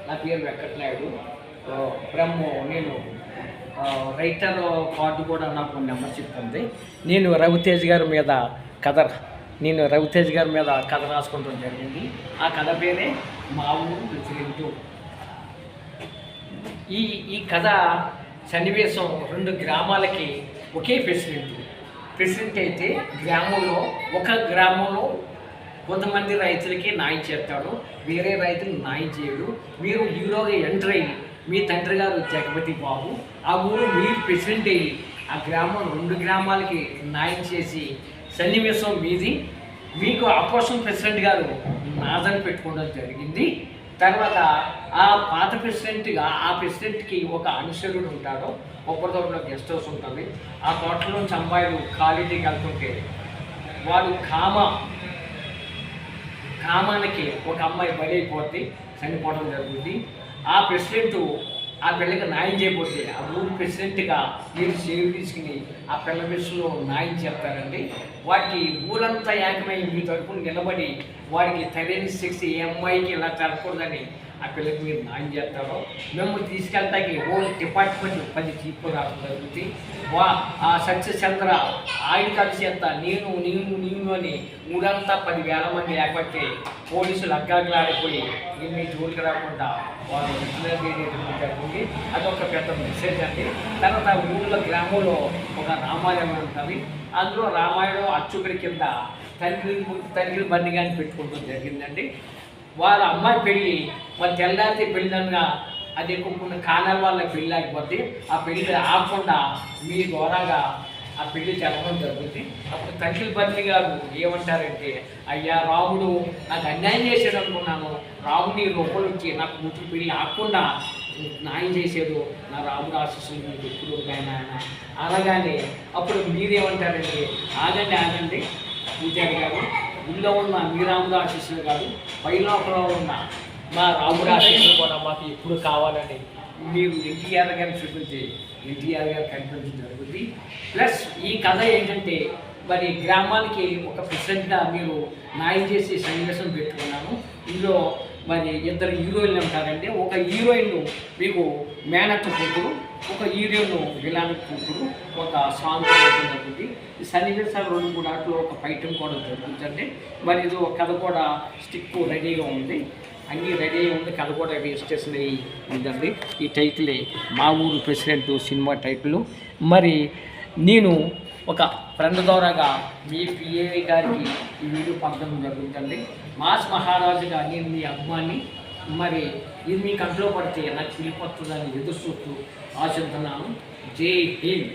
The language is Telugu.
నా పేరు వెంకటనాయుడు. ఫ్రమ్ నేను రైటర్ కార్డు కూడా నాకు మెంబర్షిప్ ఉంది. నేను రవితేజ్ గారి మీద కథ రాసుకోవడం జరిగింది. ఆ కథ పేరే మా ఊరు ప్రెసిడెంటు. ఈ కథ సన్నివేశం 2 గ్రామాలకి ఒకే ప్రెసిడెంట్ అయితే ఒక గ్రామంలో కొంతమంది రైతులకి న్యాయం చేస్తాడు, వేరే రైతులు న్యాయం చేయడు. మీరు హీరోగా ఎంటర్ అయ్యి మీ తండ్రి గారు జగపతి బాబు, ఆ ఊరు మీరు ప్రెసిడెంట్ అయ్యి ఆ 2 గ్రామాలకి న్యాయం చేసి సన్నివేశం మీది. మీకు అపోజిషన్ ప్రెసిడెంట్ గారు నాదని పెట్టుకోవడం జరిగింది. తర్వాత ఆ పాత ప్రెసిడెంట్కి ఒక అనుచరుడు ఉంటాడు. కొబ్బరి తోటలో గెస్ట్ హౌస్ ఉంటుంది. ఆ తోటలోంచి అమ్మాయిలు క్వాలిటీకి వెళ్తుంటే వాడు కామానికి ఒక అమ్మాయి బలైపోతే చనిపోవడం జరుగుతుంది. ఆ ప్రెసిడెంట్ ఆ పిల్లకి న్యాయం చేయకపోతే ఆ ఊరు ప్రెసిడెంట్గా మీరు సేవ్ తీసుకుని ఆ పిల్ల విషయంలో న్యాయం చెప్తారండి. వాటికి ఊరంతా ఏకమై మీ తరపున నిలబడి వాడికి సరైన శిక్ష ఏ అమ్మాయికి ఇలా జరగకూడదని ఆ పిల్లకి మీరు న్యాయం చేస్తారో మేము తీసుకెళ్తాకి ఓల్డ్ డిపార్ట్మెంట్ 10 చీఫ్లు రావడం జరుగుతుంది. ఆ సత్యచంద్ర ఆయన కలిసి ఎంత నేను అని ఊరంతా 10,000 మంది ఏర్పట్టి పోలీసులు అగ్గాగ్లాడిపోయి మీ జోలికి రాకుండా వాళ్ళు జరిగింది. అదొక పెద్ద మెసేజ్ అండి. తర్వాత గ్రామంలో ఒక రామాయణం ఉంటుంది. అందులో రామాయణం అచ్చుకుడి కింద తండ్రి బండిగాని పెట్టుకోవడం జరిగిందండి. వాళ్ళ అమ్మాయి పెళ్ళి వాళ్ళు తెల్లారితే పెళ్ళిదనగా అది కొన్ని కారణాల వల్ల పెళ్ళి ఆగిపోతే ఆ పెళ్ళి ఆగకుండా మీ ద్వారాగా ఆ పెళ్ళి జరగడం జరుగుతుంది. అప్పుడు తండ్రి బండి గారు ఏమంటారంటే, అయ్యా రాముడు నాకు అన్యాయం చేసాడు అనుకున్నాను, రాముని రూపంలో వచ్చి నాకు కూతురు పెళ్ళి ఆగకుండా న్యాయం చేసేది నా రాముడు ఆశీస్సులు మీకు ఎప్పుడు ఉంటాయని ఆయన అనగానే అప్పుడు మీరేమంటారంటే, ఆగండి పూజారి గారు, ఊళ్ళో ఉన్న మీ రాముడు ఆశీస్సులు కాదు, పైలోపలో ఉన్న మా రాముడు ఆశీస్సులు కూడా మాకు ఎప్పుడు కావాలని మీరు ఎన్టీఆర్ గారిని చూపించి ఎన్టీఆర్ గారు కనిపించడం జరుగుతుంది. ప్లస్ ఈ కథ ఏంటంటే, మరి గ్రామానికి ఒక ప్రెసిడెంట్గా మీరు న్యాయం చేసి సన్నివేశం పెట్టుకున్నాను. ఇందులో మరి 2 హీరోయిన్లు ఉంటారండి. ఒక హీరోయిన్ మీకు మేనత్త కూతురు, ఒక హీరోయిన్ విలాన్ కూతురు, ఒక సాంగ్ జరుగుతుంది. ఈ సన్నివేశాలు 2-3 ఆటలో ఒక ఫైటింగ్ కూడా జరుగుతుందండి. మరి ఇది ఒక కథ కూడా స్టిక్ రెడీగా ఉంది, అన్నీ రెడీ అయి ఉంది. కథ కూడా రిజిస్ట్రేషన్ అయ్యి ఉందండి. ఈ టైటిలే మా ఊరు ప్రెసిడెంట్ సినిమా టైటిల్. మరి నేను ఒక ఫ్రెండ్ ద్వారాగా మీ పిఏ గారికి ఈ వీడియో పంపడం జరుగుతుంది. మాస్ మహారాజుగా నేను మీ అభిమాని. మరి ఇది మీ కంట్లో పడితే నాకు పిలిపొస్తుందని ఎదురు చూస్తూ ఆశిస్తున్నాను. జై హింద్.